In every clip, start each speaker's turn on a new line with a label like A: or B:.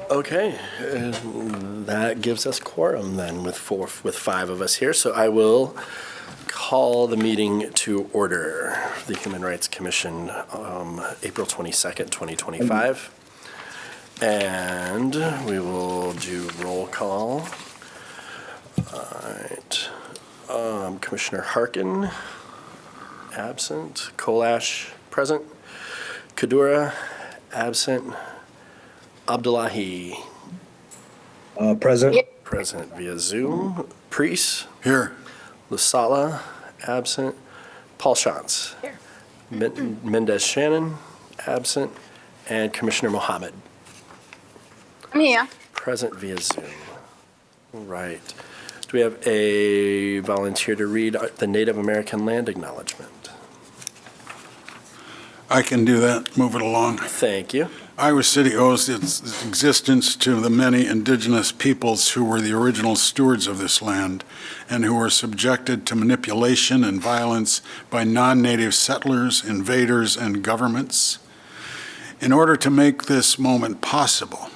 A: Okay, that gives us quorum then with five of us here. So I will call the meeting to order. The Human Rights Commission, April 22nd, 2025. And we will do roll call. All right. Commissioner Harkin, absent. Kolash, present. Kadura, absent. Abdullahi,
B: Present.
A: present via Zoom. Priest,
C: Here.
A: Lasala, absent. Paul Schatz.
D: Here.
A: Mendez Shannon, absent. And Commissioner Mohammed,
D: I'm here.
A: present via Zoom. Right. Do we have a volunteer to read the Native American land acknowledgement?
C: I can do that. Move it along.
A: Thank you.
C: Iowa City owes its existence to the many indigenous peoples who were the original stewards of this land and who were subjected to manipulation and violence by non-native settlers, invaders, and governments. In order to make this moment possible,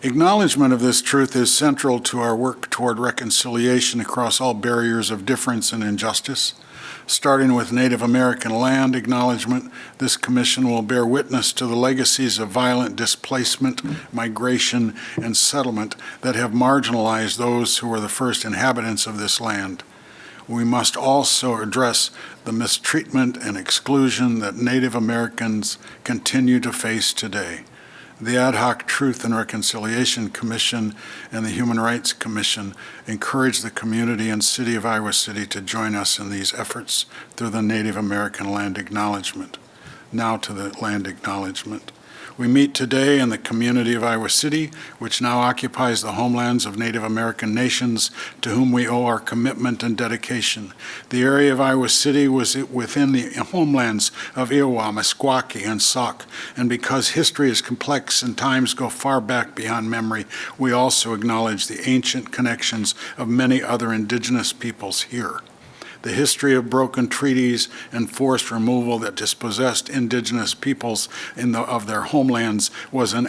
C: acknowledgement of this truth is central to our work toward reconciliation across all barriers of difference and injustice. Starting with Native American land acknowledgement, this commission will bear witness to the legacies of violent displacement, migration, and settlement that have marginalized those who were the first inhabitants of this land. We must also address the mistreatment and exclusion that Native Americans continue to face today. The Ad Hoc Truth and Reconciliation Commission and the Human Rights Commission encourage the community and city of Iowa City to join us in these efforts through the Native American Land Acknowledgement. Now to the land acknowledgement. We meet today in the community of Iowa City, which now occupies the homelands of Native American nations to whom we owe our commitment and dedication. The area of Iowa City was within the homelands of Iowa, Meskwaki, and Sauk, and because history is complex and times go far back beyond memory, we also acknowledge the ancient connections of many other indigenous peoples here. The history of broken treaties and forced removal that dispossessed indigenous peoples of their homelands was and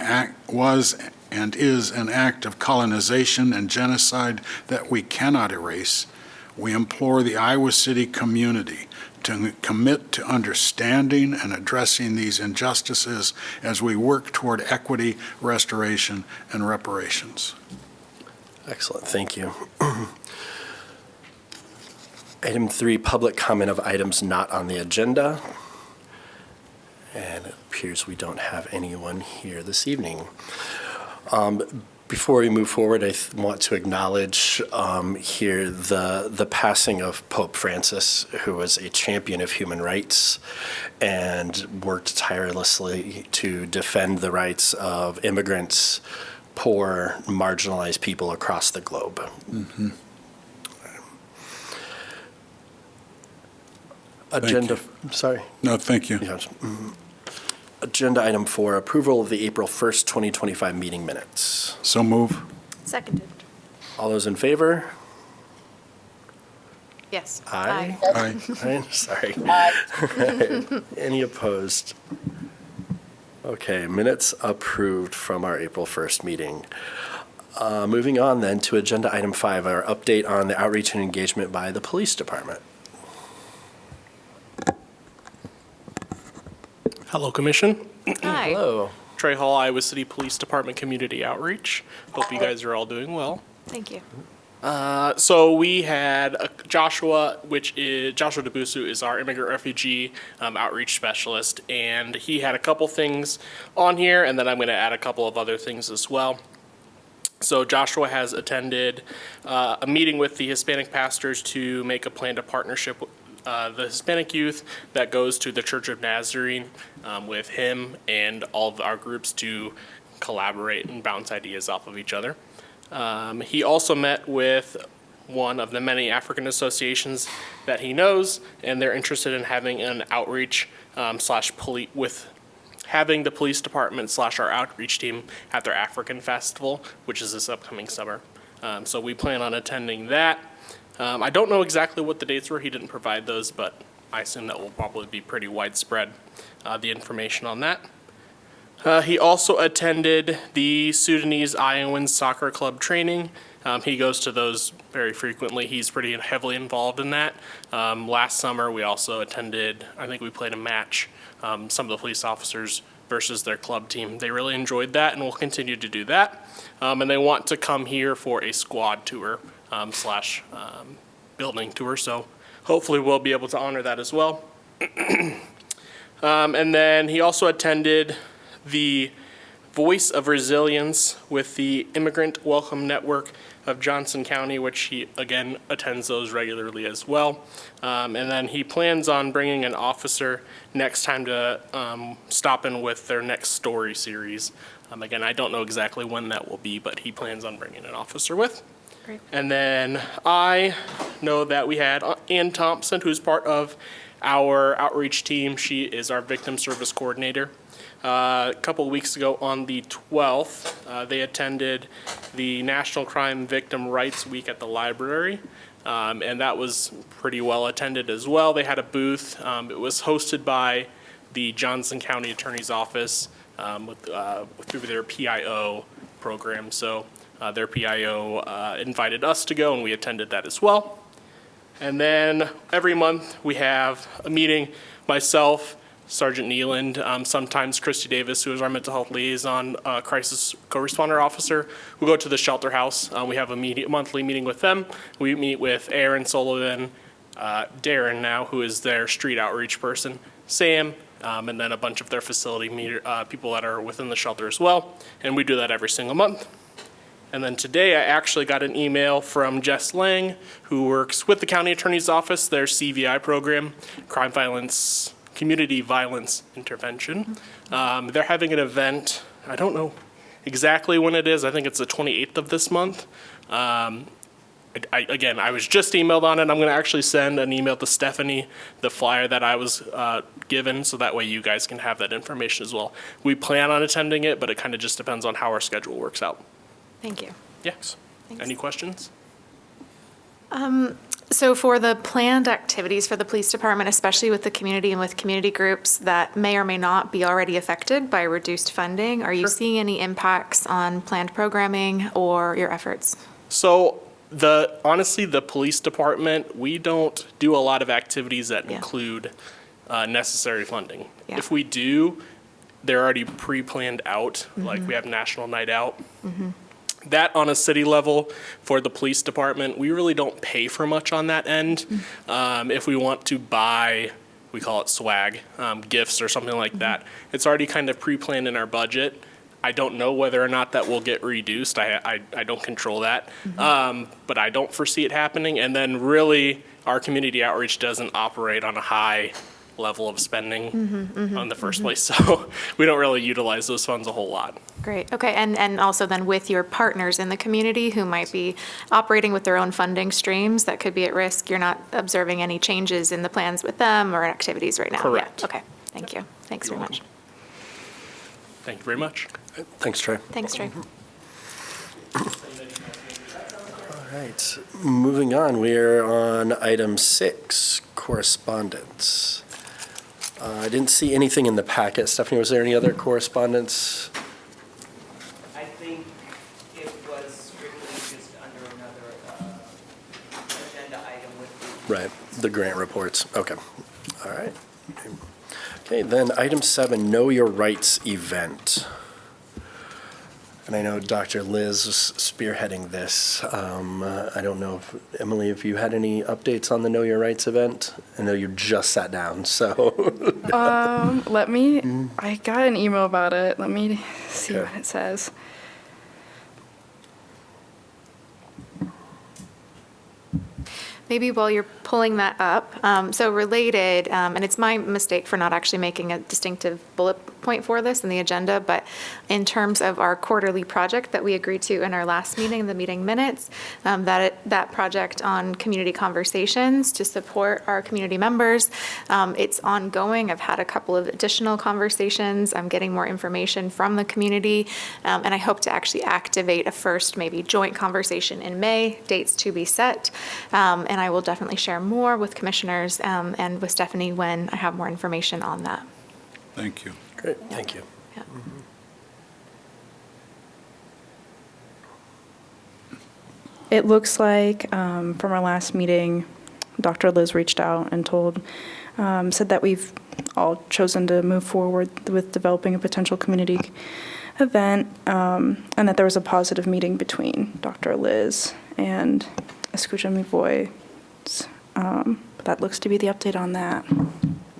C: is an act of colonization and genocide that we cannot erase. We implore the Iowa City community to commit to understanding and addressing these injustices as we work toward equity, restoration, and reparations.
A: Excellent, thank you. Item 3, public comment of items not on the agenda. And it appears we don't have anyone here this evening. Before we move forward, I want to acknowledge here the passing of Pope Francis, who was a champion of human rights and worked tirelessly to defend the rights of immigrants, poor, marginalized people across the globe. Mm-hmm. Agenda, sorry.
C: No, thank you.
A: Yes. Agenda item 4, approval of the April 1st, 2025 meeting minutes.
C: So move.
D: Seconded.
A: All those in favor?
D: Yes.
A: Aye.
C: Aye.
A: Aye. Sorry. Any opposed? Okay, minutes approved from our April 1st meeting. Moving on then to agenda item 5, our update on the outreach and engagement by the police department.
E: Hello, Commission.
D: Hi.
A: Hello.
E: Trey Hall, Iowa City Police Department Community Outreach. Hope you guys are all doing well.
D: Thank you.
E: So we had Joshua, Joshua Debusu is our immigrant refugee outreach specialist, and he had a couple things on here, and then I'm going to add a couple of other things as well. So Joshua has attended a meeting with the Hispanic pastors to make a plan to partnership with the Hispanic youth that goes to the Church of Nazarene with him and all of our groups to collaborate and bounce ideas off of each other. He also met with one of the many African associations that he knows, and they're interested in having an outreach with having the police department / our outreach team at their African festival, which is this upcoming summer. So we plan on attending that. I don't know exactly what the dates were. He didn't provide those, but I assume that will probably be pretty widespread, the information on that. He also attended the Sudanese Iowans Soccer Club training. He goes to those very frequently. He's pretty heavily involved in that. Last summer, we also attended, I think we played a match, some of the police officers versus their club team. They really enjoyed that and will continue to do that. And they want to come here for a squad tour slash building tour. So hopefully we'll be able to honor that as well. And then he also attended the Voice of Resilience with the Immigrant Welcome Network of Johnson County, which he, again, attends those regularly as well. And then he plans on bringing an officer next time to stop in with their Next Story series. Again, I don't know exactly when that will be, but he plans on bringing an officer with.
D: Great.
E: And then I know that we had Ann Thompson, who's part of our outreach team. She is our victim service coordinator. A couple of weeks ago on the 12th, they attended the National Crime Victim Rights Week at the library, and that was pretty well attended as well. They had a booth. It was hosted by the Johnson County Attorney's Office through their PIO program. So their PIO invited us to go, and we attended that as well. And then every month we have a meeting, myself, Sergeant Nealand, sometimes Christy Davis, who is our mental health liaison, crisis co-responder officer, who go to the shelter house. We have a monthly meeting with them. We meet with Aaron Sullivan, Darren now, who is their street outreach person, Sam, and then a bunch of their facility people that are within the shelter as well. And we do that every single month. And then today I actually got an email from Jess Lang, who works with the county attorney's office, their CVI program, Community Violence Intervention. They're having an event, I don't know exactly when it is, I think it's the 28th of this month. Again, I was just emailed on it. I'm gonna actually send an email to Stephanie, the flyer that I was given, so that way you guys can have that information as well. We plan on attending it, but it kind of just depends on how our schedule works out.
D: Thank you.
E: Yes.
D: Thanks.
E: Any questions?
D: So for the planned activities for the police department, especially with the community and with community groups that may or may not be already affected by reduced funding, are you seeing any impacts on planned programming or your efforts?
E: So honestly, the police department, we don't do a lot of activities that include necessary funding.
D: Yeah.
E: If we do, they're already pre-planned out, like we have National Night Out. That on a city level for the police department, we really don't pay for much on that end. If we want to buy, we call it swag, gifts or something like that, it's already kind of pre-planned in our budget. I don't know whether or not that will get reduced. I don't control that, but I don't foresee it happening. And then really, our community outreach doesn't operate on a high level of spending in the first place, so we don't really utilize those funds a whole lot.
D: Great, okay, and also then with your partners in the community who might be operating with their own funding streams that could be at risk, you're not observing any changes in the plans with them or activities right now?
E: Correct.
D: Yeah, okay, thank you. Thanks very much.
E: Thank you very much.
A: Thanks, Trey.
D: Thanks, Trey.
A: All right, moving on, we are on item 6, correspondence. I didn't see anything in the packet. Stephanie, was there any other correspondence?
F: I think it was strictly just under another agenda item with the...
A: Right, the grant reports. Okay, all right. Okay, then item 7, Know Your Rights event. And I know Dr. Liz was spearheading this. I don't know if, Emily, if you had any updates on the Know Your Rights event? I know you just sat down, so.
G: I got an email about it. Let me see
A: Okay.
G: what it says.
D: Maybe while you're pulling that up, so related, and it's my mistake for not actually making a distinctive bullet point for this in the agenda, but in terms of our quarterly project that we agreed to in our last meeting, the meeting minutes, that project on community conversations to support our community members, it's ongoing. I've had a couple of additional conversations. I'm getting more information from the community, and I hope to actually activate a first maybe joint conversation in May, dates to be set, and I will definitely share more with commissioners and with Stephanie when I have more information on that.
C: Thank you.
A: Great, thank you.
D: Yeah.
G: It looks like from our last meeting, Dr. Liz reached out and said that we've all chosen to move forward with developing a potential community event, and that there was a positive meeting between Dr. Liz and Escucha Mi Voz. That looks to be the update on that.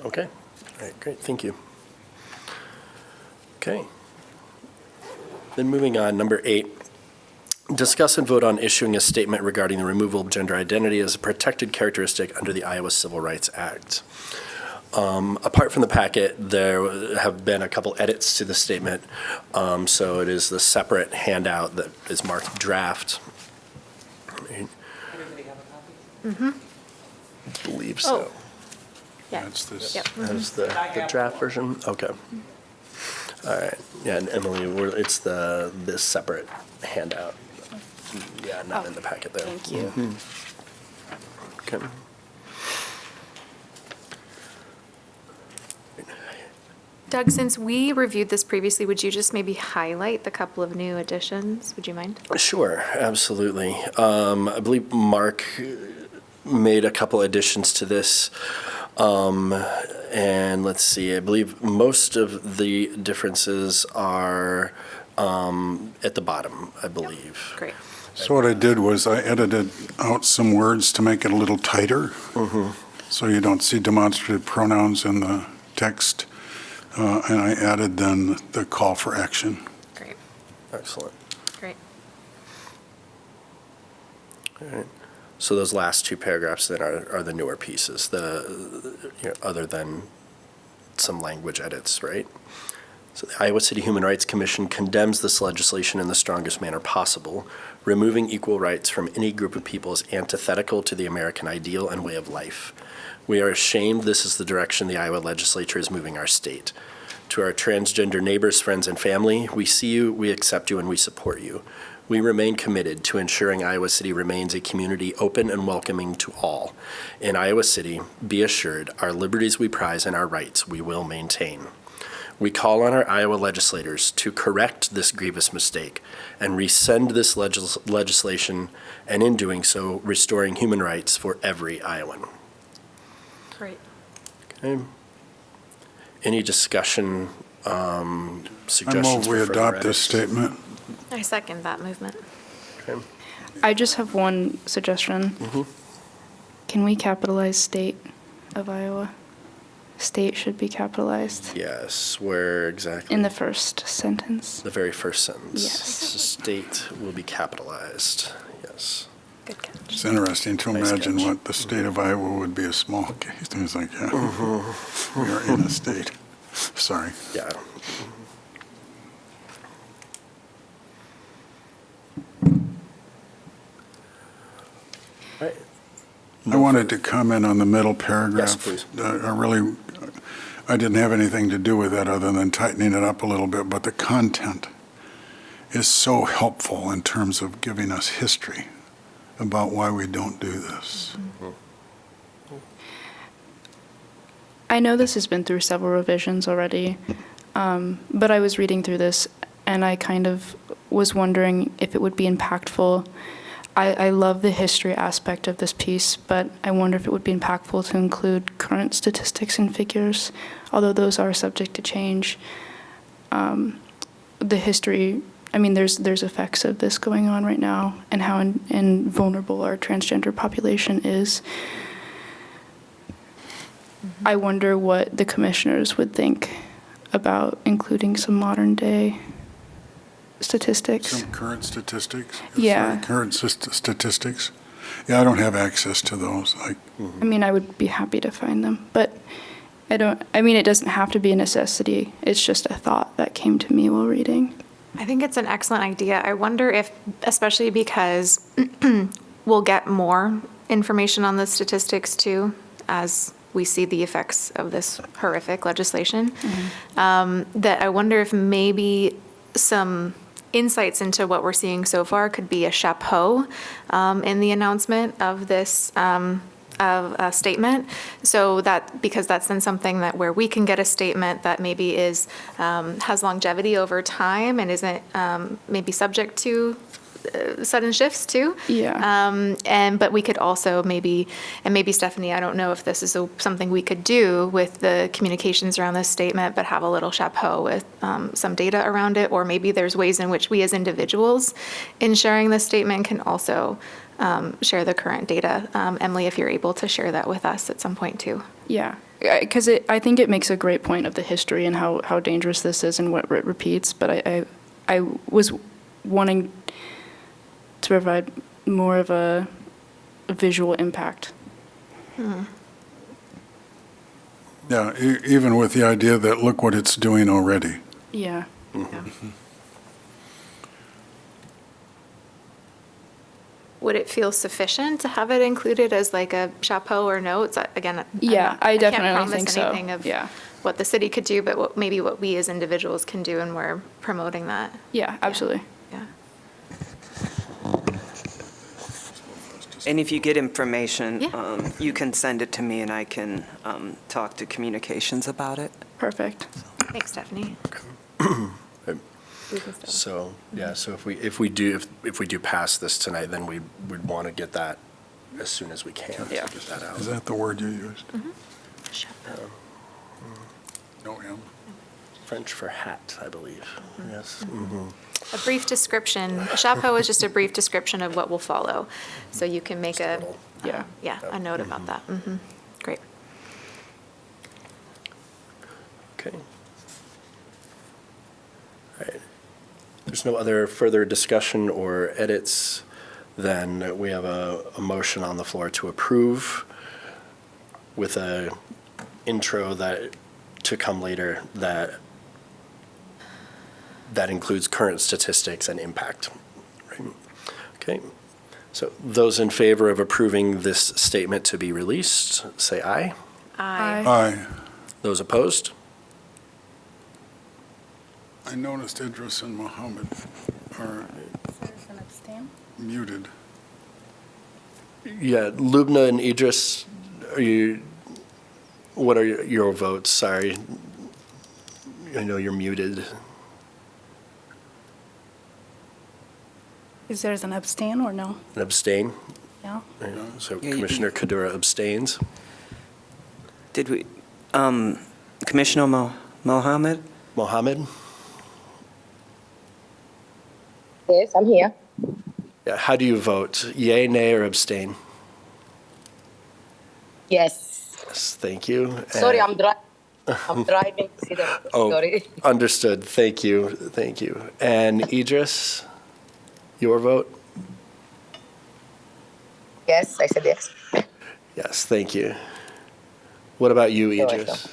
A: Okay. All right, great, thank you. Okay. Then moving on, number 8, discuss and vote on issuing a statement regarding the removal of gender identity as a protected characteristic under the Iowa Civil Rights Act. Apart from the packet, there have been a couple edits to the statement, so it is the separate handout that is marked draft.
F: Everybody have a copy?
A: I believe so.
D: Yeah.
C: That's this.
D: Yep.
A: As the draft version? Okay. All right. Yeah, and Emily, it's this separate handout. Yeah, not in the packet there.
D: Thank you.
A: Okay.
D: Doug, since we reviewed this previously, would you just maybe highlight the couple of new additions? Would you mind?
A: Sure, absolutely. I believe Mark made a couple additions to this. And let's see, I believe most of the differences are at the bottom, I believe.
D: Great.
C: So what I did was I edited out some words to make it a little tighter. So you don't see demonstrative pronouns in the text. And I added then the call for action.
D: Great.
A: Excellent.
D: Great.
A: All right. So those last two paragraphs then are the newer pieces, other than some language edits, right? So the Iowa City Human Rights Commission condemns this legislation in the strongest manner possible. Removing equal rights from any group of people is antithetical to the American ideal and way of life. We are ashamed this is the direction the Iowa legislature is moving our state. To our transgender neighbors, friends, and family, we see you, we accept you, and we support you. We remain committed to ensuring Iowa City remains a community open and welcoming to all. In Iowa City, be assured, our liberties we prize and our rights we will maintain. We call on our Iowa legislators to correct this grievous mistake and rescind this legislation, and in doing so, restoring human rights for every Iowan.
D: Great.
A: Okay. Any discussion,
C: I
A: suggestions
C: move
A: for
C: we
A: further
C: adopt this
A: edits?
C: statement.
D: I second that movement.
A: Okay.
G: I just have one suggestion. Can we capitalize state of Iowa? State should be capitalized
A: Yes, where exactly?
G: in the first sentence.
A: The very first sentence.
G: Yes.
A: State will be capitalized, yes.
D: Good catch.
C: It's interesting to
A: Nice
C: imagine
A: catch.
C: what the state of Iowa would be a small case. It's like, yeah, we are in a state. Sorry.
A: Yeah. Right.
C: I wanted to comment on the middle paragraph.
A: Yes, please.
C: I didn't have anything to do with that other than tightening it up a little bit, but the content is so helpful in terms of giving us history about why we don't do this.
G: I know this has been through several revisions already, but I was reading through this and I kind of was wondering if it would be impactful. I love the history aspect of this piece, but I wonder if it would be impactful to include current statistics and figures, although those are subject to change. The history, I mean, there's effects of this going on right now and how vulnerable our transgender population is. I wonder what the commissioners would think about including some modern day statistics.
C: Some current statistics?
G: Yeah.
C: Sorry, current statistics? Yeah, I don't have access to those.
G: I mean, I would be happy to find them, but it doesn't have to be a necessity. It's just a thought that came to me while reading.
D: I think it's an excellent idea. I wonder if, especially because we'll get more information on the statistics too, as we see the effects of this horrific legislation, that I wonder if maybe some insights into what we're seeing so far could be a chapeau in the announcement of this of a statement, so that, because that's then something that where we can get a statement that maybe is has longevity over time and isn't maybe subject to sudden shifts too.
G: Yeah.
D: But we could also maybe Stephanie, I don't know if this is something we could do with the communications around this statement, but have a little chapeau with some data around it, or maybe there's ways in which we as individuals in sharing this statement can also share the current data. Emily, if you're able to share that with us at some point too.
G: Yeah, because I think it makes a great point of the history and how dangerous this is and what it repeats, but I was wanting to provide more of a visual impact.
C: Yeah, even with the idea that look what it's doing already.
G: Yeah.
D: Would it feel sufficient to have it included as like a chapeau or notes? Again,
G: I definitely
D: can't promise
G: think so.
D: anything of
G: Yeah.
D: what the city could do, but maybe what we as individuals can do, and we're promoting that.
G: Yeah, absolutely.
D: Yeah.
F: And if you get information,
D: Yeah.
F: you can send it to me and I can talk to communications about it.
G: Perfect.
D: Thanks, Stephanie. We can still-
A: So, yeah, so if we do pass this tonight, then we'd want to get that as soon as we can. to
G: Yeah.
A: Get that out.
C: Is that the word you used?
D: Chapeau.
C: No, M.
A: French for hat, I believe. Yes.
D: A brief description. A chapeau is just a brief description of what will follow. So you can make a,
G: Yeah.
D: a note about that. Great.
A: Okay. All right. There's no other further discussion or edits, then we have a motion on the floor to approve with a intro that, to come later, that includes current statistics and impact. Right? Okay. So those in favor of approving this statement to be released, say aye.
D: Aye.
C: Aye.
A: Those opposed?
C: I noticed Idris and Mohammed are muted.
A: Yeah, Lubna and Idris, what are your votes? Sorry. I know you're muted.
H: Is there an abstain or no?
A: And abstain?
H: Yeah.
A: So
F: Yeah,
A: Commissioner Kadura abstains.
F: Did we, Commissioner Mohammed?
A: Mohammed?
I: Yes, I'm here.
A: Yeah, how do you vote? Yay, nay, or abstain?
I: Yes.
A: Yes, thank you.
I: Sorry,
A: And-
I: I'm driving. See the,
A: Oh,
I: sorry.
A: understood. Thank you. Thank you. And Idris, your vote?
I: Yes, I said yes.
A: Yes, thank you. What about you,
I: You're
A: Idris?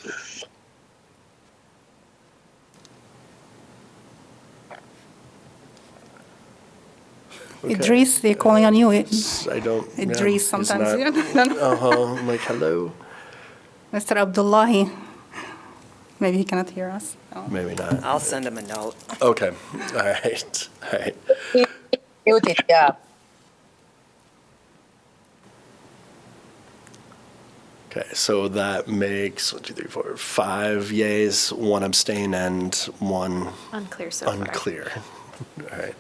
A: Okay.
H: Idris, they're calling on you.
A: I don't. yeah,
H: Idris
A: he's
H: sometimes.
A: not- I'm like, hello?
H: Mr. Abdullahi. Maybe he cannot hear us. No.
A: Maybe not.
F: I'll send him a note.
A: Okay, all right, all right.
I: Muted, yeah.
A: Okay, so that makes 1, 2, 3, 4, 5 yays, 1 abstain, and 1
D: Unclear so far.
A: unclear. All right.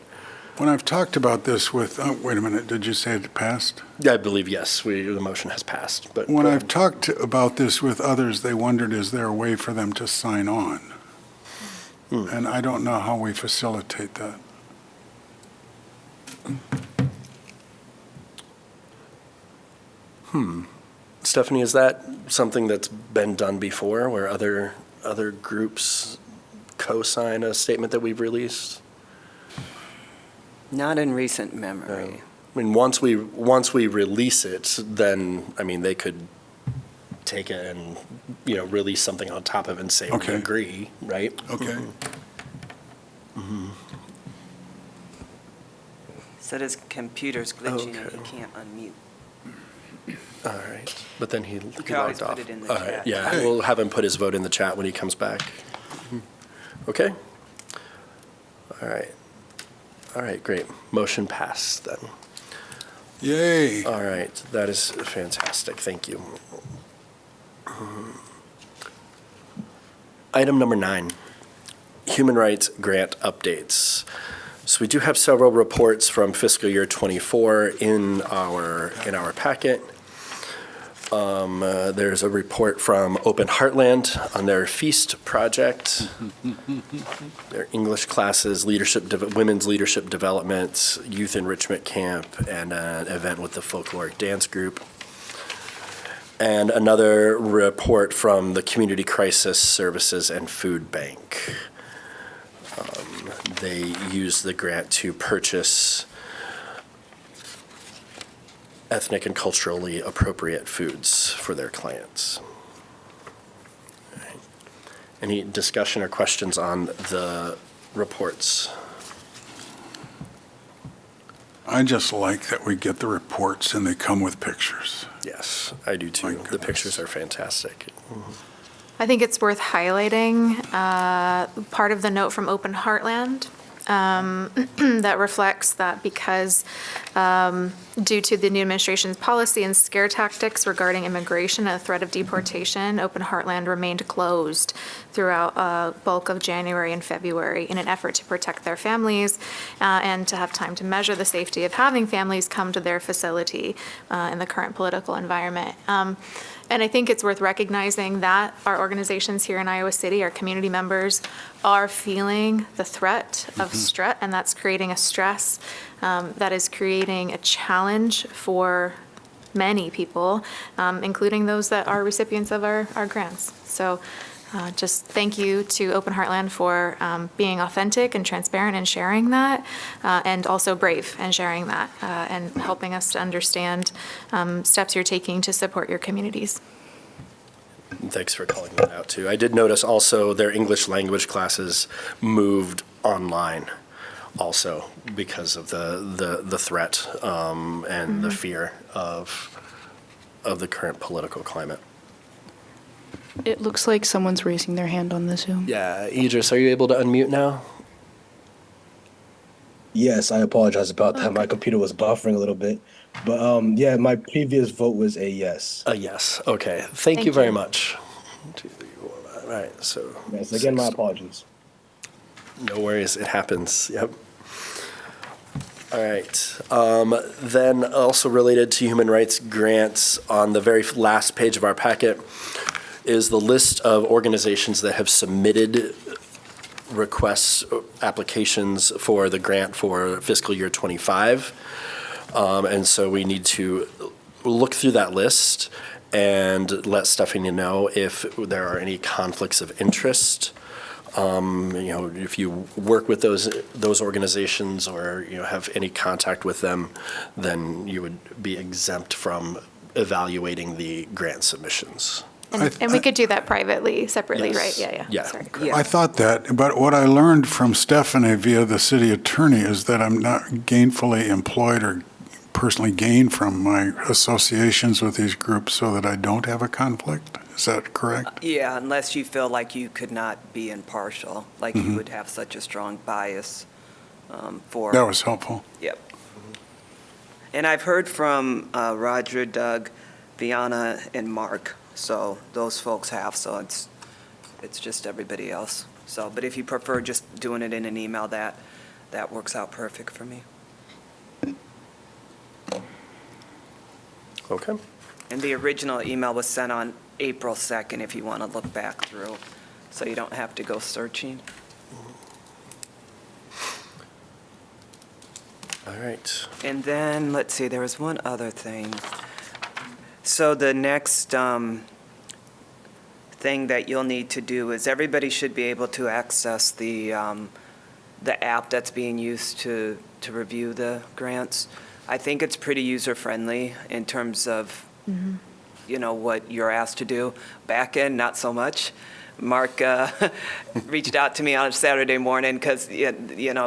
C: When I've talked about this with, wait a minute, did you say it passed?
A: Yeah, I believe, yes, the motion has passed, but.
C: When
A: go
C: I've
A: ahead.
C: talked about this with others, they wondered, is there a way for them to sign on? And I don't know how we facilitate that.
A: Stephanie, is that something that's been done before, where other groups co-sign a statement that we've released?
F: Not in recent memory.
A: I mean, once we release it, then, I mean, they could take it and, release something on top of it and say, we
C: Okay.
A: agree, right?
C: Okay.
F: Said his computer's glitching and he
A: Okay.
F: can't unmute.
A: All right, but then he
F: can always
A: logged off.
F: put it in the
A: All right,
F: chat.
A: yeah,
C: Hey.
A: we'll have him put his vote in the chat when he comes back. Okay? All right, great. Motion passed then.
C: Yay.
A: All right, that is fantastic, thank you. Item number 9, human rights grant updates. So we do have several reports from fiscal year '24 in our packet. There's a report from Open Heartland on their Feast project, their English classes, women's leadership development, youth enrichment camp, and an event with the folkloric dance group. And another report from the Community Crisis Services and Food Bank. They used the grant to purchase ethnic and culturally appropriate foods for their clients. All right. Any discussion or questions on the reports?
C: I just like that we get the reports and they come with pictures.
A: Yes, I do too.
C: My
A: The
C: goodness.
A: pictures are fantastic.
D: I think it's worth highlighting part of the note from Open Heartland that reflects that because due to the new administration's policy and scare tactics regarding immigration and the threat of deportation, Open Heartland remained closed throughout bulk of January and February in an effort to protect their families and to have time to measure the safety of having families come to their facility in the current political environment. And I think it's worth recognizing that our organizations here in Iowa City, our community members, are feeling the threat of stress, and that's creating a stress that is creating a challenge for many people, including those that are recipients of our grants. So just thank you to Open Heartland for being authentic and transparent and sharing that, and also brave and sharing that, and helping us to understand steps you're taking to support your communities.
A: Thanks for calling that out too. I did notice also their English language classes moved online also because of the threat and the fear of the current political climate.
G: It looks like someone's raising their hand on the Zoom.
A: Yeah, Idris, are you able to unmute now?
B: Yes, I apologize about that. My computer was buffering a little bit. But yeah, my previous vote was a yes.
A: A yes. Okay. Thank you
D: Thank
A: very
D: you.
A: much. 2, 3, 4, 5. All right. So
B: Yes, again, my
A: 6.
B: apologies.
A: No worries. It happens. Yep. All right. Then also related to human rights grants, on the very last page of our packet is the list of organizations that have submitted requests, applications for the grant for fiscal year '25. And so we need to look through that list and let Stephanie know if there are any conflicts of interest. If you work with those organizations or, have any contact with them, then you would be exempt from evaluating the grant submissions.
D: And we could do that privately, separately,
A: Yes.
D: right? Yeah.
A: Yeah.
D: Sorry.
C: I thought that, but what I learned from Stephanie via the city attorney is that I'm not gainfully employed or personally gain from my associations with these groups so that I don't have a conflict. Is that correct?
F: Yeah, unless you feel like you could not be impartial, like you would have such a strong bias for.
C: That was helpful.
F: Yep. And I've heard from Roger, Doug, Viana, and Mark, so those folks have, so it's just everybody else. So, but if you prefer just doing it in an email, that works out perfect for me.
A: Okay.
F: And the original email was sent on April 2nd, if you want to look back through, so you don't have to go searching.
A: All right.
F: And then, let's see, there was one other thing. So the next thing that you'll need to do is everybody should be able to access the app that's being used to review the grants. I think it's pretty user-friendly in terms of, what you're asked to do. Back end, not so much. Mark reached out to me on a Saturday morning because, it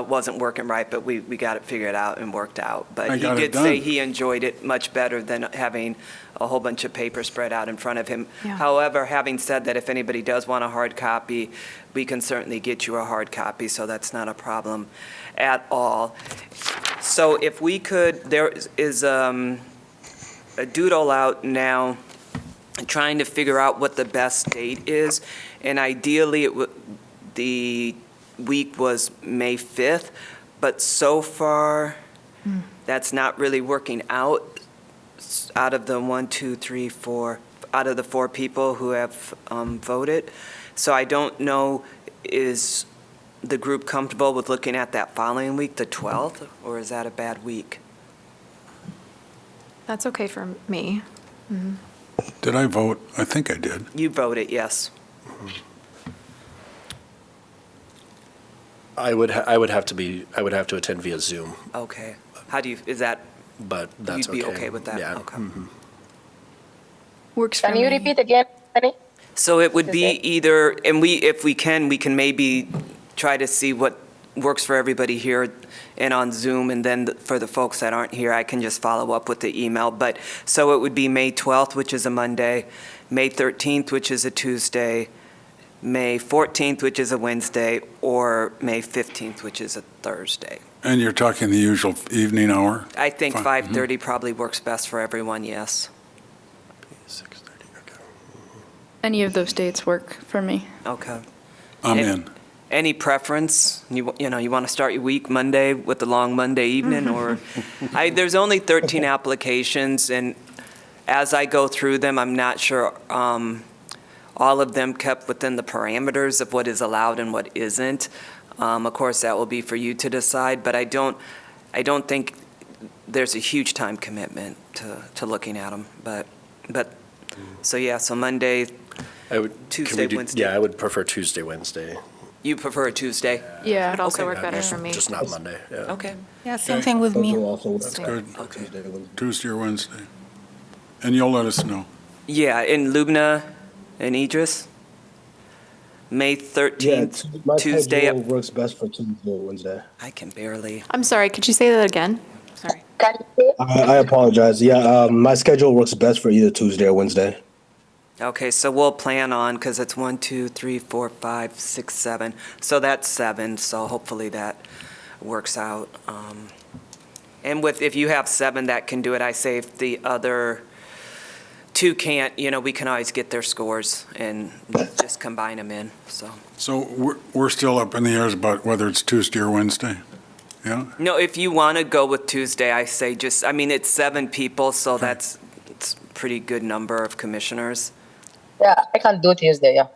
F: wasn't working right, but we got it figured out and worked out. But
C: I
F: he
C: got it
F: did say
C: done.
F: he enjoyed it much better than having a whole bunch of paper spread out in front of him.
D: Yeah.
F: However, having said that, if anybody does want a hard copy, we can certainly get you a hard copy, so that's not a problem at all. So if we could, there is a doodle out now trying to figure out what the best date is, and ideally the week was May 5th, but so far, that's not really working out. Out of the 1, 2, 3, 4, out of the 4 people who have voted. So I don't know, is the group comfortable with looking at that following week, the 12th, or is that a bad week?
D: That's okay for me.
C: Did I vote? I think I did.
F: You voted yes.
A: I would have to attend via Zoom,
F: Okay. How do you, is that,
A: but that's
F: you'd be
A: okay.
F: okay with that?
A: Yeah.
F: Okay.
G: Works for
I: Can
G: me.
I: you repeat again, Stephanie?
F: So it would be
I: Okay.
F: either, and if we can maybe try to see what works for everybody here and on Zoom, and then for the folks that aren't here, I can just follow up with the email. But, so it would be May 12th, which is a Monday, May 13th, which is a Tuesday, May 14th, which is a Wednesday, or May 15th, which is a Thursday.
C: And you're talking the usual evening hour?
F: I think
C: Fine.
F: 5:30 probably works best for everyone, yes.
A: 6:30. Okay.
G: Any of those dates work for me.
F: Okay.
C: I'm
F: And-
C: in.
F: Any preference? You want to start your week Monday with the long Monday evening, or? There's only 13 applications, and as I go through them, I'm not sure all of them kept within the parameters of what is allowed and what isn't. Of course, that will be for you to decide, but I don't think there's a huge time commitment to looking at them. But so yeah, so Monday,
A: I would
F: Tuesday, Wednesday.
A: Yeah, I would prefer Tuesday, Wednesday.
F: you prefer a Tuesday?
G: Yeah.
D: Would also
F: Okay.
D: work better for me.
A: Just not Monday. Yeah.
F: Okay.
H: Yeah, same thing with me.
B: Also,
C: That's good.
F: Okay.
B: Tuesday, Wednesday.
C: Tuesday or Wednesday. And you'll let us know.
F: Yeah, in Lubna and Idris, May
B: Yeah,
F: 13th,
B: my
F: Tuesday.
B: schedule works best for Tuesday or Wednesday.
F: I can barely.
D: I'm sorry, could you say that again? Sorry.
I: Can you
B: I apologize. Yeah, my schedule works best for either Tuesday or Wednesday.
F: Okay, so we'll plan on, because it's 1, 2, 3, 4, 5, 6, 7. So that's 7, so hopefully that works out. And if you have 7 that can do it, I say if the other 2 can't, we can always get their scores and just combine them in, so.
C: So we're still up in the air about whether it's Tuesday or Wednesday? Yeah?
F: No, if you want to go with Tuesday, I say it's 7 people, so it's a pretty good number of commissioners.
I: Yeah, I can do Tuesday, yeah.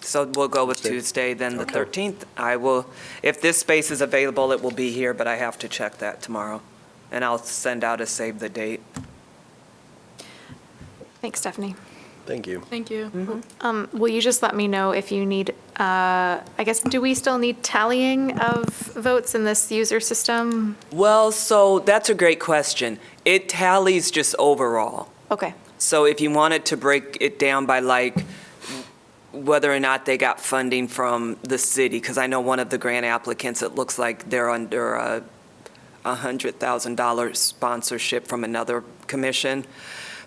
F: So we'll go with Tuesday, then the 13th. I will, if this space is available, it will be here, but I have to check that tomorrow. And I'll send out a save the date.
D: Thanks, Stephanie.
A: Thank you.
G: Thank you.
D: Will you just let me know if you need, I guess, do we still need tallying of votes in this user system?
F: Well, so that's a great question. It tallies just overall.
D: Okay,
F: So if you wanted to break it down by whether or not they got funding from the city, because I know one of the grant applicants, it looks like they're under a $100,000 sponsorship from another commission.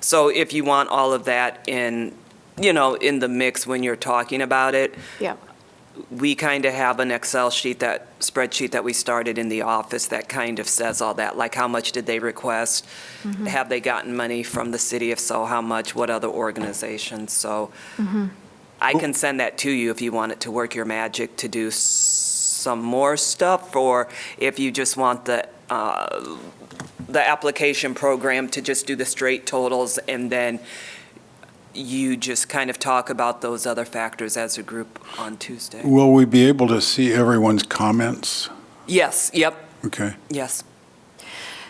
F: So if you want all of that in the mix when you're talking about it,
D: yeah.
F: we kind of have an Excel sheet, that spreadsheet that we started in the office that kind of says all that, like how much did they request? Have they gotten money from the city? If so, how much? What other organizations? So I can send that to you if you want it to work your magic to do some more stuff, or if you just want the application program to just do the straight totals, and then you just kind of talk about those other factors as a group on Tuesday.
C: Will we be able to see everyone's comments?
F: Yes, yep,
C: Okay.
F: yes.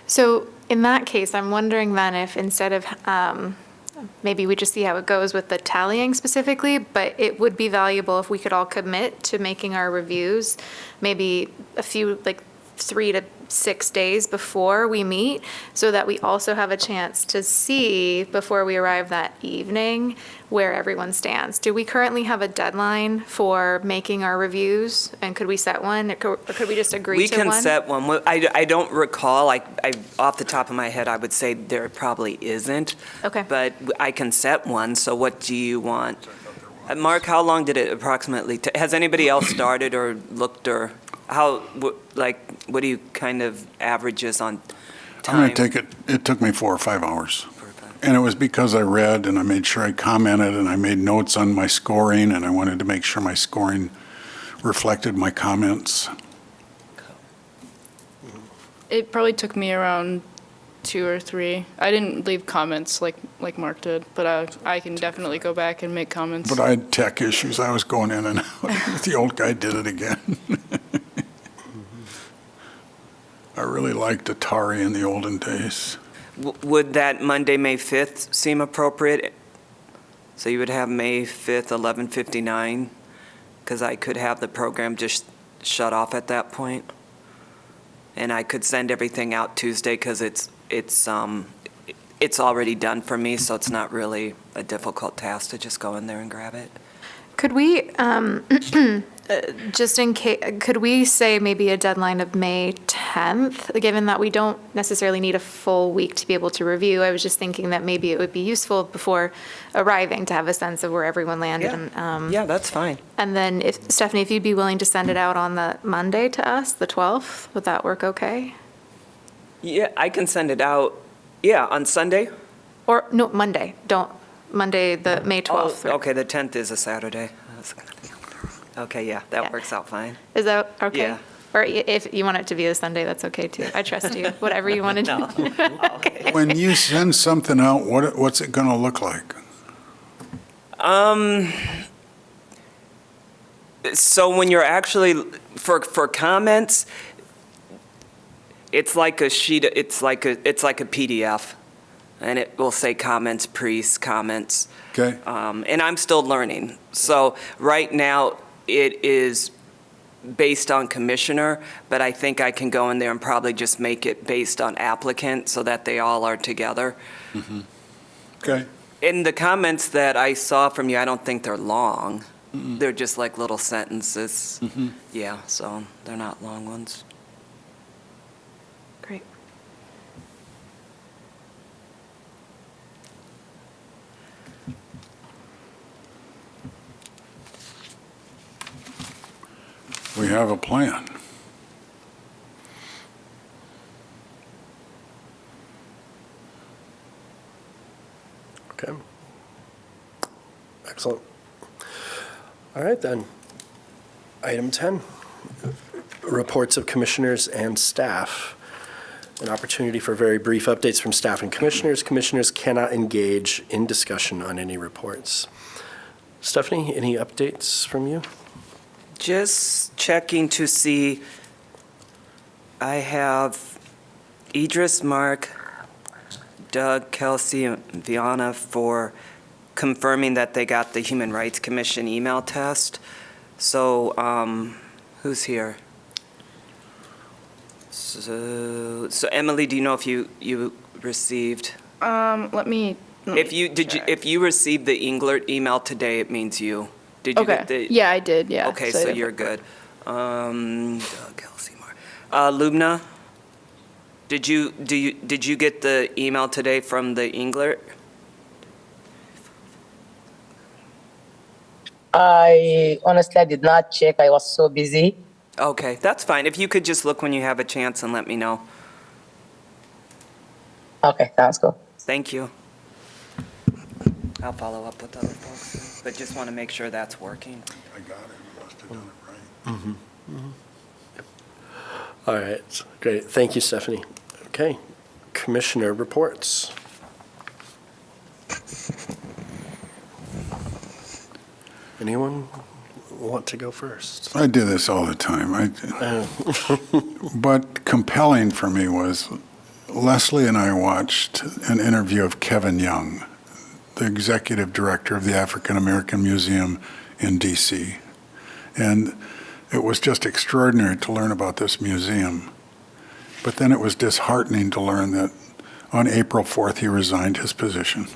D: So in that case, I'm wondering then if instead of, maybe we just see how it goes with the tallying specifically, but it would be valuable if we could all commit to making our reviews, maybe a few, 3 to 6 days before we meet, so that we also have a chance to see before we arrive that evening where everyone stands. Do we currently have a deadline for making our reviews? And could we set one, or could we just agree
F: We
D: to one?
F: can set one. I don't recall, off the top of my head, I would say there probably isn't.
D: Okay.
F: But I can set one, so what do you want? Mark, how long did it approximately, has anybody else started or looked, or what do you kind of averages on time?
C: I'm going to take it took me 4 or 5 hours. And it was because I read and I made sure I commented and I made notes on my scoring, and I wanted to make sure my scoring reflected my comments.
G: It probably took me around 2 or 3. I didn't leave comments like Mark did, but I can definitely go back and make comments.
C: But I had tech issues. I was going in and out. The old guy did it again. I really liked Atari in the olden days.
F: Would that Monday, May 5th seem appropriate? So you would have May 5th, 11:59? Because I could have the program just shut off at that point. And I could send everything out Tuesday because it's already done for me, so it's not really a difficult task to just go in there and grab it.
D: Could we, just in case, could we say maybe a deadline of May 10th, given that we don't necessarily need a full week to be able to review? I was just thinking that maybe it would be useful before arriving to have a sense of where everyone landed.
F: Yeah, that's fine.
D: And then if, Stephanie, if you'd be willing to send it out on the Monday to us, the 12th, would that work okay?
F: Yeah, I can send it out, yeah, on Sunday?
D: Or, no, Monday, the May 12th.
F: Oh, okay, the 10th is a Saturday. Okay, yeah, that
D: Yeah.
F: works out fine.
D: Is that okay?
F: Yeah.
D: Or if you want it to be a Sunday, that's okay too. I trust you, whatever you want to do. Okay.
C: When you send something out, what's it going to look like?
F: So when you're actually, for comments, it's like a sheet, it's like a PDF, and it will say comments, comments.
C: Okay?
F: And I'm still learning. So right now, it is based on commissioner, but I think I can go in there and probably just make it based on applicant so that they all are together.
C: Okay.
F: In the comments that I saw from you, I don't think they're long. They're just like little sentences. Yeah, so they're not long ones.
D: Great.
C: We have a plan.
A: Okay. Excellent. All right, then. Item 10, reports of commissioners and staff. An opportunity for very brief updates from staff and commissioners. Commissioners cannot engage in discussion on any reports. Stephanie, any updates from you?
F: Just checking to see, I have Idris, Mark, Doug, Kelsey, and Viana for confirming that they got the Human Rights Commission email test. So, who's here? So Emily, do you know if you received?
G: Let me
F: If you received the Englert email today, it means you. Did you
G: Okay.
F: get the?
G: Yeah, I did, yeah.
F: Okay, so you're good. Kelsey, Mark. Lubna, did you get the email today from the Englert?
I: I honestly did not check. I was so busy.
F: Okay, that's fine. If you could just look when you have a chance and let me know.
I: Okay, sounds good.
F: Thank you. I'll follow up with other folks, but just want to make sure that's working.
C: I got it. You must have done it right.
A: All right, great. Thank you, Stephanie. Okay, commissioner reports. Anyone want to go first?
C: I do this all the time. But compelling for me was Leslie and I watched an interview of Kevin Young, the executive director of the African American Museum in D.C. And it was just extraordinary to learn about this museum. But then it was disheartening to learn that on April 4th, he resigned his position.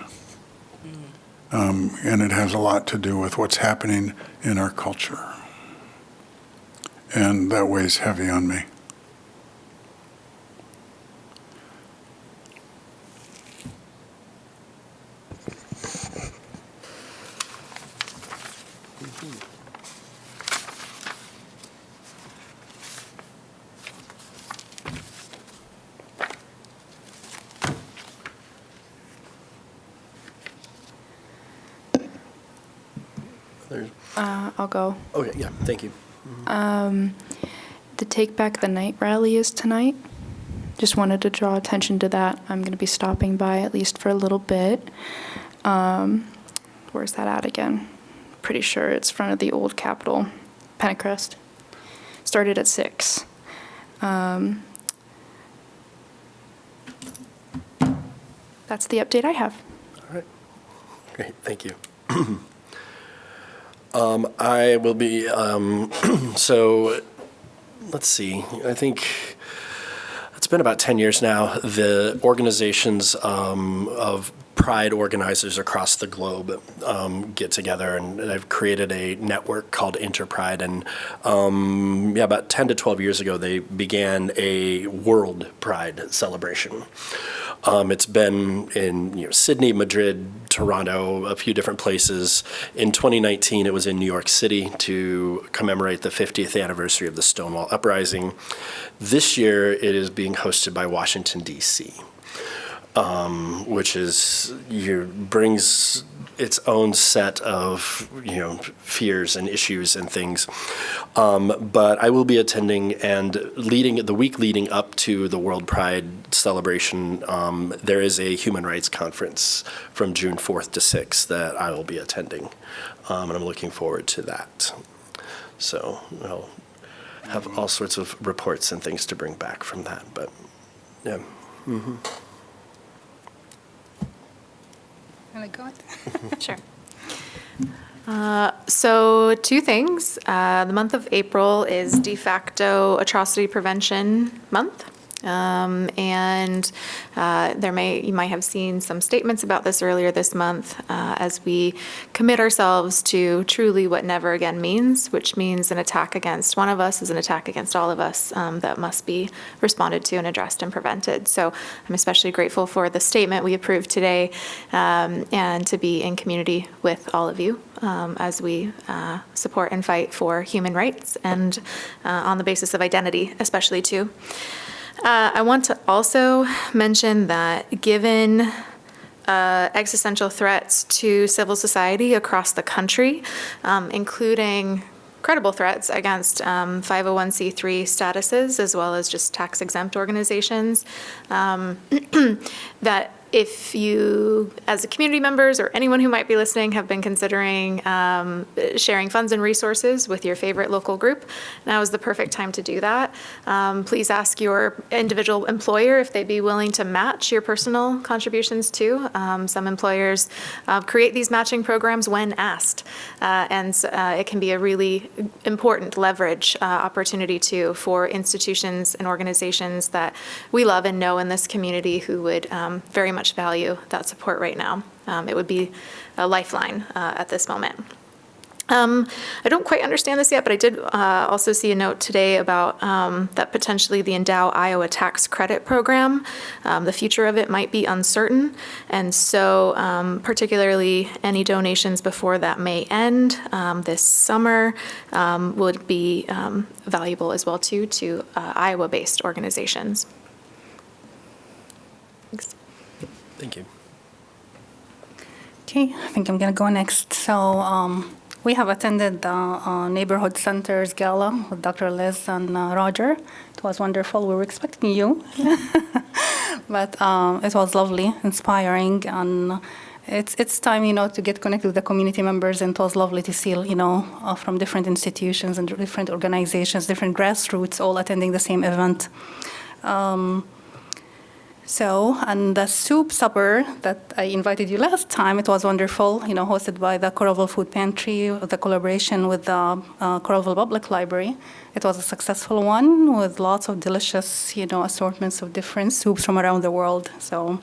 C: And it has a lot to do with what's happening in our culture. And that weighs heavy on me.
G: I'll go.
A: Okay, yeah, thank you.
G: The Take Back the Night rally is tonight just wanted to draw attention to that. I'm going to be stopping by at least for a little bit. Where's that at again? Pretty sure it's front of the old Capitol, Pentecrest. Started at 6. That's the update I have.
A: All right. Great, thank you. I will be, so, let's see, I think it's been about 10 years now. The organizations of Pride organizers across the globe get together, and I've created a network called Interpride. And about 10 to 12 years ago, they began a World Pride celebration. It's been in Sydney, Madrid, Toronto, a few different places. In 2019, it was in New York City to commemorate the 50th anniversary of the Stonewall Uprising. This year, it is being hosted by Washington, D.C., which is brings its own set of fears and issues and things. But I will be attending and leading the week leading up to the World Pride celebration. There is a human rights conference from June 4th to 6th that I will be attending, and I'm looking forward to that. So I'll have all sorts of reports and things to bring back from that. But yeah. Mm-hmm.
H: Can I go?
D: Sure. So 2 things. The month of April is de facto Atrocity Prevention Month. And you might have seen some statements about this earlier this month as we commit ourselves to truly what never again means, which means an attack against one of us is an attack against all of us that must be responded to and addressed and prevented. So I'm especially grateful for the statement we approved today and to be in community with all of you as we support and fight for human rights and on the basis of identity, especially too. I want to also mention that given existential threats to civil society across the country, including credible threats against 501c3 statuses as well as just tax-exempt organizations, that if you, as community members or anyone who might be listening, have been considering sharing funds and resources with your favorite local group, now is the perfect time to do that. Please ask your individual employer if they'd be willing to match your personal contributions too. Some employers create these matching programs when asked, and it can be a really important leverage opportunity too for institutions and organizations that we love and know in this community who would very much value that support right now. It would be a lifeline at this moment. I don't quite understand this yet, but I did also see a note today about that potentially the Endow Iowa Tax Credit Program, the future of it might be uncertain. And so particularly any donations before that may end this summer would be valuable as well too to Iowa-based organizations. Thanks.
A: Thank you.
H: Okay, I think I'm going to go next. So we have attended the Neighborhood Centers Gala with Dr. Liz and Roger. It was wonderful. We were expecting you. But it was lovely, inspiring, and it's time, to get connected with the community members, and it was lovely to see, from different institutions and different organizations, different grassroots, all attending the same event. And the soup supper that I invited you last time, it was wonderful, hosted by the Coralville Food Pantry, with the collaboration with the Coralville Public Library. It was a successful one with lots of delicious, assortments of different soups from around the world. So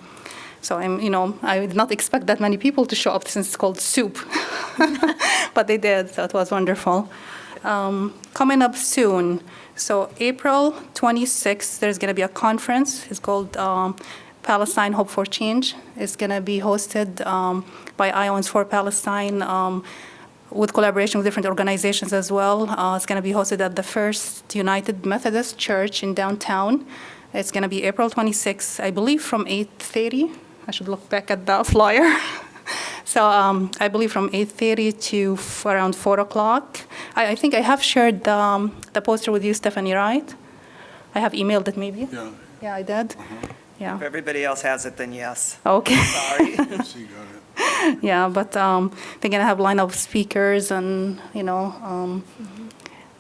H: I did not expect that many people to show up since it's called soup, but they did, so it was wonderful. Coming up soon. So April 26th, there's going to be a conference. It's called Palestine Hope for Change. It's going to be hosted by Iowans for Palestine with collaboration with different organizations as well. It's going to be hosted at the First United Methodist Church in downtown. It's going to be April 26th, I believe, from 8:30. I should look back at the flyer. So I believe from 8:30 to around 4 o'clock. I think I have shared the poster with you, Stephanie, right? I have emailed it maybe.
C: Yeah,
H: Yeah, I did. Yeah.
F: If everybody else has it, then yes.
H: Okay.
F: Sorry.
C: So you got it.
H: Yeah, but they're gonna have line of speakers, and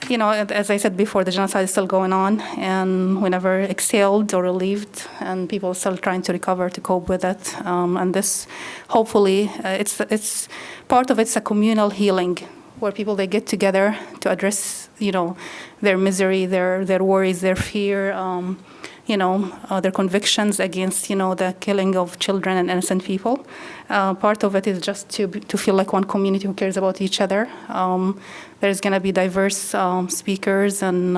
H: as I said before, the genocide is still going on, and we never exhaled or relieved, and people are still trying to recover to cope with it. And this, hopefully, it's part of it's a communal healing, where people they get together to address their misery, their worries, their fear. Their convictions against, the killing of children and innocent people. Part of it is just to feel like one community who cares about each other. There's going to be diverse speakers and,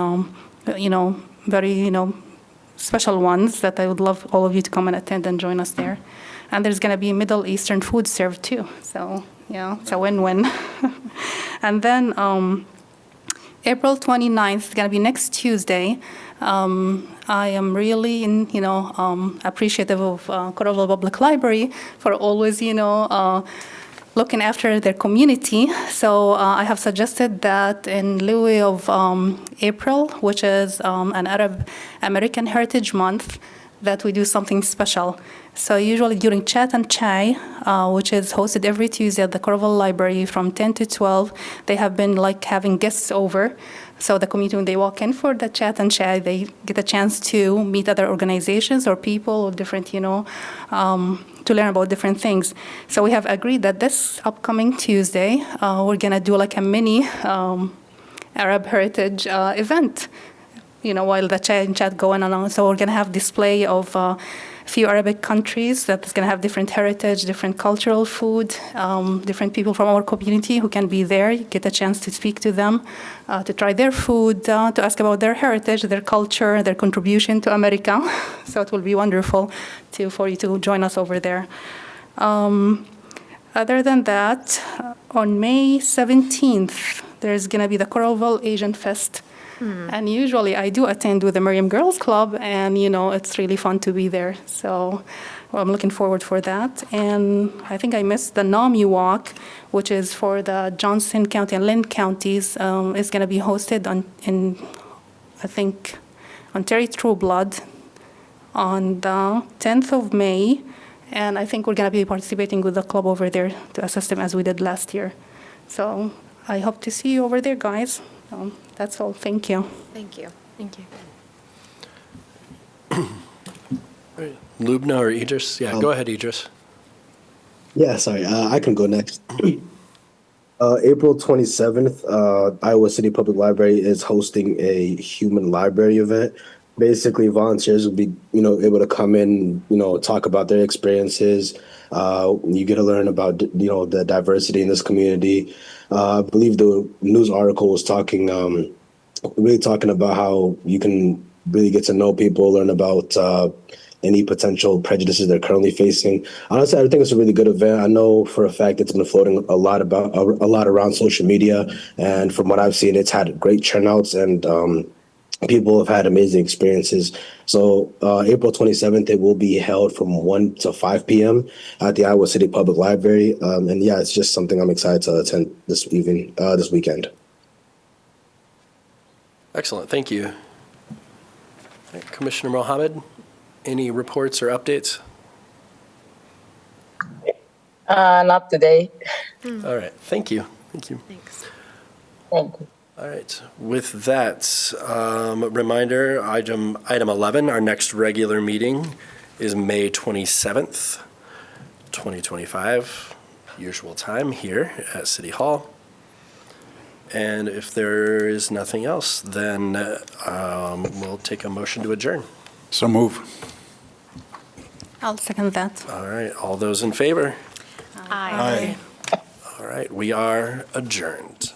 H: very, special ones that I would love all of you to come and attend and join us there. And there's going to be Middle Eastern food served too. So, yeah, it's a win-win. And then April 29th is going to be next Tuesday. I am really, appreciative of Coralville Public Library for always, looking after their community. So I have suggested that in lieu of April, which is an Arab American Heritage Month, that we do something special. So usually during Chat and Chai, which is hosted every Tuesday at the Coralville Library from 10 to 12, they have been like having guests over. So the community, when they walk in for the Chat and Chai, they get a chance to meet other organizations or people or different, to learn about different things. So we have agreed that this upcoming Tuesday, we're gonna do like a mini Arab Heritage event, while the Chai and Chat going on. So we're gonna have display of a few Arabic countries that's going to have different heritage, different cultural food, different people from our community who can be there, get a chance to speak to them, to try their food, to ask about their heritage, their culture, their contribution to America. So it will be wonderful for you to join us over there. Other than that, on May 17th, there's going to be the Coralville Asian Fest. And usually I do attend with the Miriam Girls Club, and it's really fun to be there. So I'm looking forward for that. And I think I missed the NAMI Walk, which is for the Johnson County and Lynn counties. It's going to be hosted on Terry Trueblood on the 10th of May. And I think we're going to be participating with the club over there to assist them as we did last year. So I hope to see you over there, guys. That's all. Thank you.
D: Thank you. Thank you.
A: Lubna or Idris? Yeah, go ahead, Idris.
B: Yeah, sorry. I can go next. April 27th, Iowa City Public Library is hosting a human library event. Basically, volunteers will be, able to come in, talk about their experiences. You get to learn about, the diversity in this community. I believe the news article was really talking about how you can really get to know people, learn about any potential prejudices they're currently facing. Honestly, I think it's a really good event. I know for a fact it's been floating a lot around social media, and from what I've seen, it's had great turnouts and people have had amazing experiences. So April 27th, it will be held from 1 to 5 p.m. at the Iowa City Public Library. And yeah, it's just something I'm excited to attend this weekend.
A: Excellent, thank you. Commissioner Mohammed, any reports or updates?
I: Not today.
A: All right, thank you.
D: Thanks.
I: Thank you.
A: All right, with that, reminder, item 11, our next regular meeting is May 27th, 2025, usual time here at City Hall. And if there is nothing else, then we'll take a motion to adjourn.
C: So move.
H: I'll second that.
A: All right, all those in favor?
D: Aye.
A: All right, we are adjourned.